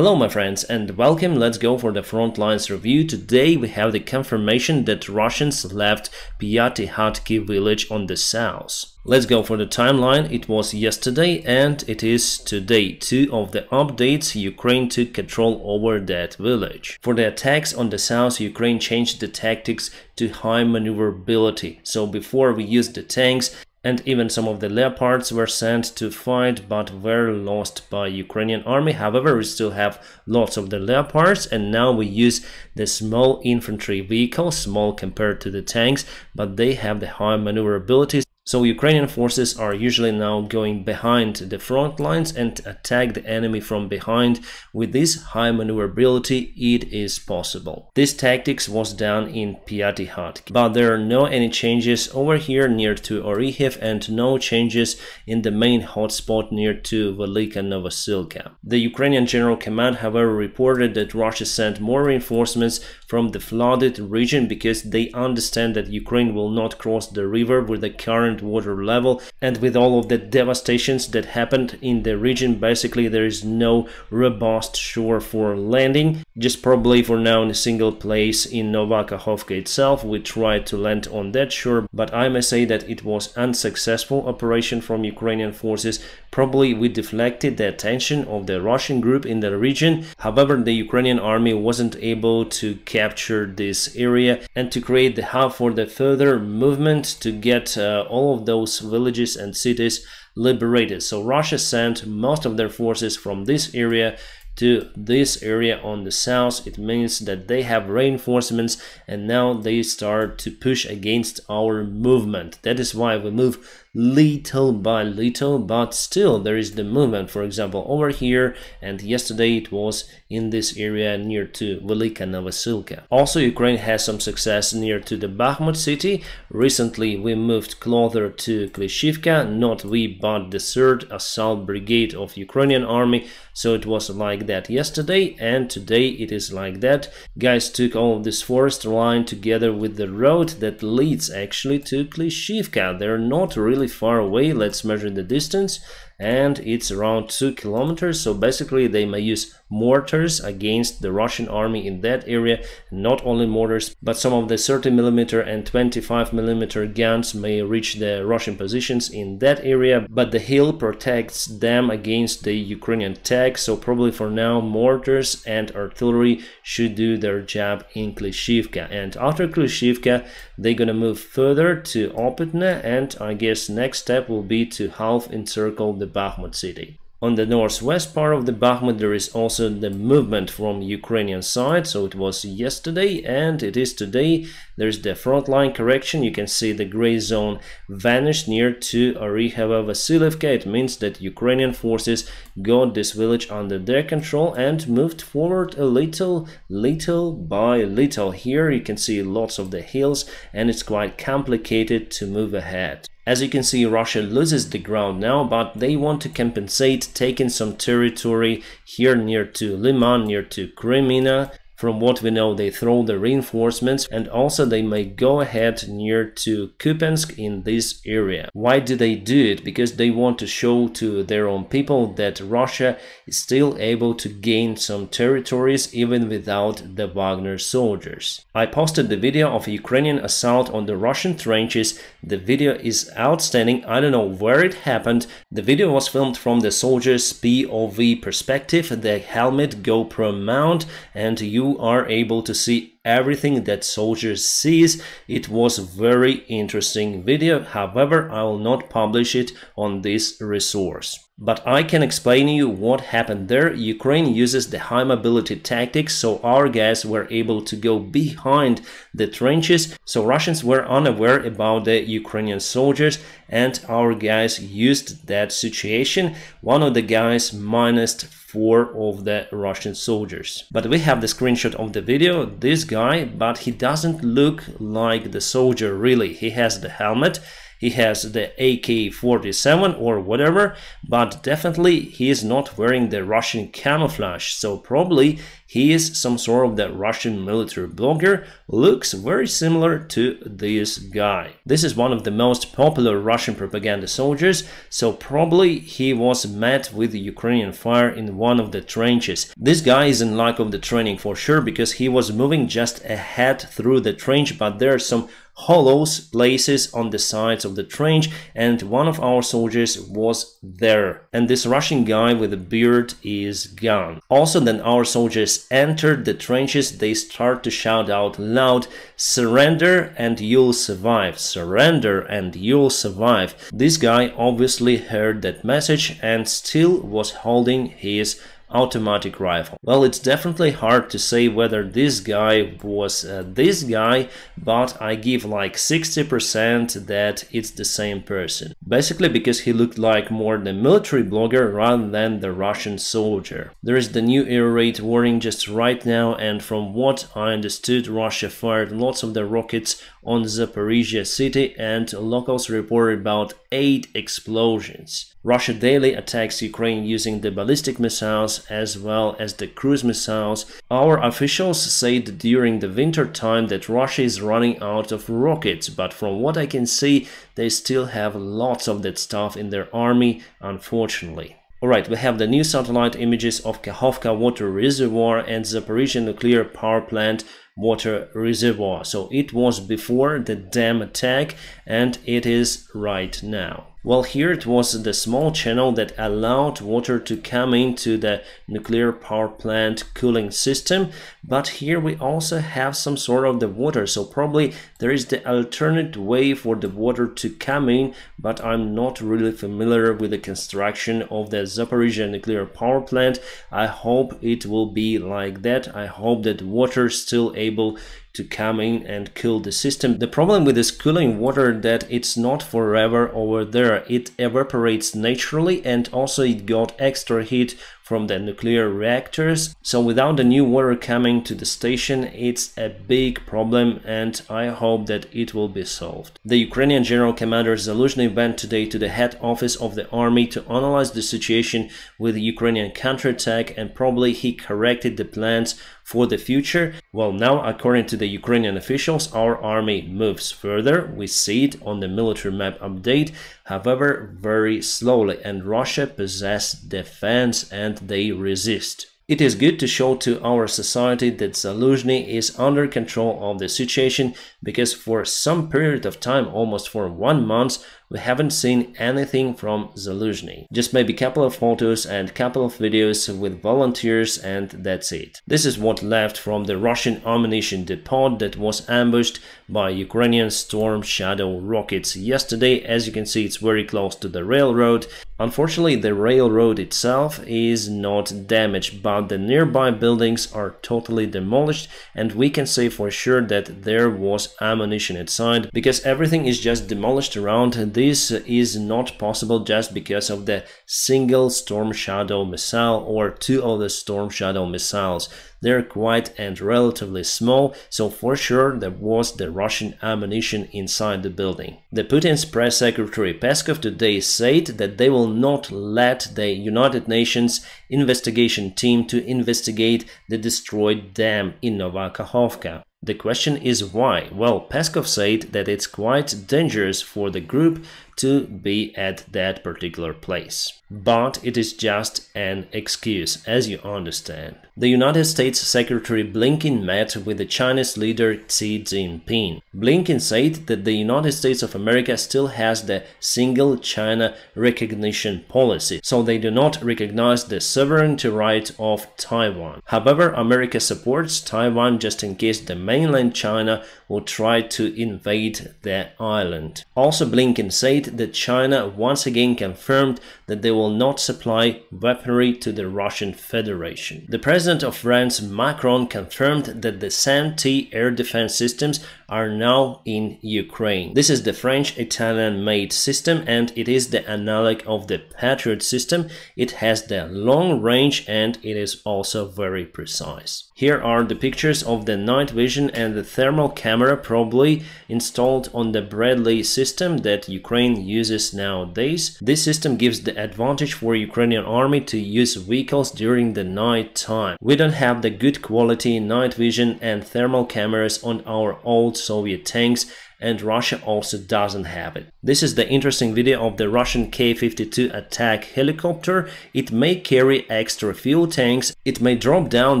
Hello my friends and welcome. Let's go for the front lines review. Today we have the confirmation that Russians left Pyaty village on the south. Let's go for the timeline. It was yesterday and it is today. Two of the updates: Ukraine took control over that village. For the attacks on the south, Ukraine changed the tactics to high maneuverability. So before we used the tanks, and even some of the Leopards were sent to fight but were lost by Ukrainian army. However, we still have lots of the Leopards, and now we use the small infantry vehicles, small compared to the tanks, but they have the high maneuverability. So Ukrainian forces are usually now going behind the front lines and attack the enemy from behind. With this high maneuverability, it is possible. This tactics was done in Pyaty, but there are no any changes over here near to Orikhiv and no changes in the main hotspot near to Velika Novosilka. The Ukrainian General Command, however, reported that Russia sent more reinforcements from the flooded region because they understand that Ukraine will not cross the river with the current water level, and with all of the devastations that happened in the region, basically there is no robust shore for landing. Just probably for now in a single place in Nova Kakhovka itself we tried to land on that shore, but I may say that it was unsuccessful operation from Ukrainian forces. Probably we deflected the attention of the Russian group in the region. However, the Ukrainian army wasn't able to capture this area and to create the hub for the further movement to get all of those villages and cities liberated. So Russia sent most of their forces from this area to this area on the south. It means that they have reinforcements and now they start to push against our movement. That is why we move little by little, but still there is the movement. For example, over here, and yesterday it was in this area near to Velika Novosilka. Also, Ukraine has some success near to the Bakhmut city. Recently we moved closer to Klishivka, not we but the 3rd Assault Brigade of Ukrainian Army. So it was like that yesterday, and today it is like that. Guys took all of this forest line together with the road that leads actually to Klishivka. They're not really far away. Let's measure the distance, and it's around 2 kilometers. So basically they may use mortars against the Russian army in that area. Not only mortars, but some of the 30mm and 25mm guns may reach the Russian positions in that area, but the hill protects them against the Ukrainian attack. So probably for now mortars and artillery should do their job in Klishivka, and after Klishivka they're gonna move further to Opitne, and I guess next step will be to half encircle the Bakhmut city. On the northwest part of the Bakhmut there is also the movement from Ukrainian side. So it was yesterday and it is today. There's the front line correction. You can see the gray zone vanished near to Orikhiva Vasilivka. It means that Ukrainian forces got this village under their control and moved forward a little by little. Here you can see lots of the hills and it's quite complicated to move ahead. As you can see, Russia loses the ground now, but they want to compensate, taking some territory here near to Liman, near to Kremina. From what we know, they throw the reinforcements, and also they may go ahead near to Kupiansk in this area. Why do they do it? Because they want to show to their own people that Russia is still able to gain some territories even without the Wagner soldiers. I posted the video of a Ukrainian assault on the Russian trenches. The video is outstanding. I don't know where it happened. The video was filmed from the soldiers' POV perspective, the helmet GoPro mount, and you are able to see everything that soldiers sees. It was very interesting video. However, I will not publish it on this resource. But I can explain you what happened there. Ukraine uses the high mobility tactics, so our guys were able to go behind the trenches. So Russians were unaware about the Ukrainian soldiers, and our guys used that situation. One of the guys minused 4 of the Russian soldiers. But we have the screenshot of the video. This guy, but he doesn't look like the soldier really. He has the helmet. he has the AK-47 or whatever, but definitely he is not wearing the Russian camouflage, so probably he is some sort of the Russian military blogger. Looks very similar to this guy. This is one of the most popular Russian propaganda soldiers, so probably he was met with Ukrainian fire in one of the trenches. This guy is in lack of the training for sure, because he was moving just ahead through the trench, but there are some hollows places on the sides of the trench, and one of our soldiers was there, and this Russian guy with a beard is gone. Also, then our soldiers entered the trenches, they start to shout out loud, "Surrender and you'll survive, surrender and you'll survive." This guy obviously heard that message and still was holding his automatic rifle. Well, it's definitely hard to say whether this guy was this guy, but I give like 60% that it's the same person. Basically because he looked like more the military blogger rather than the Russian soldier. There is the new air raid warning just right now, and from what I understood, Russia fired lots of the rockets on Zaporizhia city, and locals reported about 8 explosions. Russia daily attacks Ukraine using the ballistic missiles as well as the cruise missiles. Our officials said during the winter time that Russia is running out of rockets, but from what I can see, they still have lots of that stuff in their army, unfortunately. Alright, we have the new satellite images of Kakhovka water reservoir and Zaporizhia nuclear power plant water reservoir. So it was before the dam attack and it is right now. Well, here it was the small channel that allowed water to come into the nuclear power plant cooling system, but here we also have some sort of the water, so probably there is the alternate way for the water to come in, but I'm not really familiar with the construction of the Zaporizhia nuclear power plant. I hope it will be like that. I hope that water is still able to come in and cool the system. The problem with this cooling water that it's not forever over there. It evaporates naturally, and also it got extra heat from the nuclear reactors. So without the new water coming to the station, it's a big problem, and I hope that it will be solved. The Ukrainian General Commander Zaluzhny went today to the head office of the army to analyze the situation with the Ukrainian counterattack, and probably he corrected the plans for the future. Well, now, according to the Ukrainian officials, our army moves further. We see it on the military map update, however, very slowly, and Russia possesses defense and they resist. It is good to show to our society that Zaluzhny is under control of the situation, because for some period of time, almost for 1 month, we haven't seen anything from Zaluzhny. Just maybe a couple of photos and couple of videos with volunteers, and that's it. This is what left from the Russian ammunition depot that was ambushed by Ukrainian Storm Shadow rockets yesterday. As you can see, it's very close to the railroad. Unfortunately, the railroad itself is not damaged, but the nearby buildings are totally demolished, and we can say for sure that there was ammunition inside, because everything is just demolished around. This is not possible just because of the single Storm Shadow missile or 2 of the Storm Shadow missiles. They're quite and relatively small, so for sure there was the Russian ammunition inside the building. The Putin's press secretary Peskov today said that they will not let the United Nations investigation team to investigate the destroyed dam in Nova Kakhovka. The question is why? Well, Peskov said that it's quite dangerous for the group to be at that particular place. But it is just an excuse, as you understand. The United States Secretary Blinken met with the Chinese leader Xi Jinping. Blinken said that the United States of America still has the single China recognition policy, so they do not recognize the sovereignty right of Taiwan. However, America supports Taiwan just in case the mainland China will try to invade the island. Also, Blinken said that China once again confirmed that they will not supply weaponry to the Russian Federation. The president of France, Macron, confirmed that the SAM-T air defense systems are now in Ukraine. This is the French-Italian-made system, and it is the analog of the Patriot system. It has the long range and it is also very precise. Here are the pictures of the night vision and the thermal camera probably installed on the Bradley system that Ukraine uses nowadays. This system gives the advantage for Ukrainian army to use vehicles during the night time. We don't have the good quality night vision and thermal cameras on our old Soviet tanks, and Russia also doesn't have it. This is the interesting video of the Russian K-52 attack helicopter. It may carry extra fuel tanks. It may drop down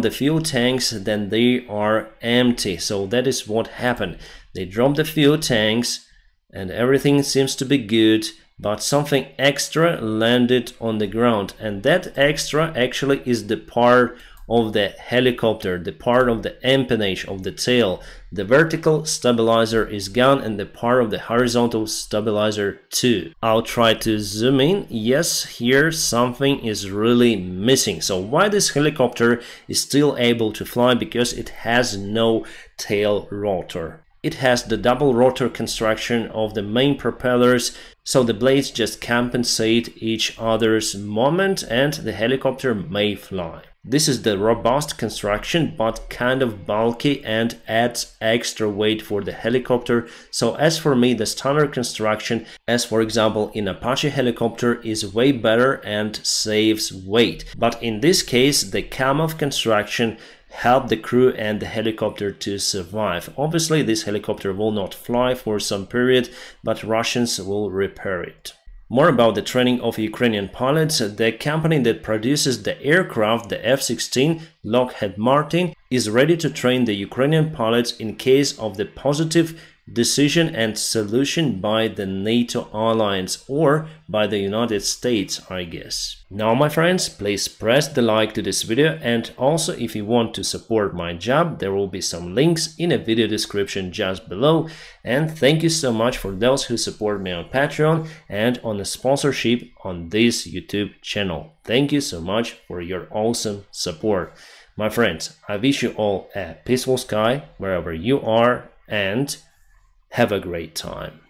the fuel tanks, then they are empty. So that is what happened. They dropped the fuel tanks and everything seems to be good, but something extra landed on the ground, and that extra actually is the part of the helicopter, the part of the empennage of the tail. The vertical stabilizer is gone and the part of the horizontal stabilizer too. I'll try to zoom in. Yes, here something is really missing. So why this helicopter is still able to fly? Because it has no tail rotor. It has the double rotor construction of the main propellers, so the blades just compensate each other's moment and the helicopter may fly. This is the robust construction, but kind of bulky and adds extra weight for the helicopter. So as for me, the standard construction, as for example in Apache helicopter, is way better and saves weight. But in this case, the Kamov construction help the crew and the helicopter to survive. Obviously, this helicopter will not fly for some period, but Russians will repair it. More about the training of Ukrainian pilots. The company that produces the aircraft, the F-16, Lockheed Martin, is ready to train the Ukrainian pilots in case of the positive decision and solution by the NATO alliance or by the United States, I guess. Now, my friends, please press the like to this video, and also if you want to support my job, there will be some links in a video description just below. And thank you so much for those who support me on Patreon and on the sponsorship on this YouTube channel. Thank you so much for your awesome support. My friends, I wish you all a peaceful sky wherever you are, and have a great time.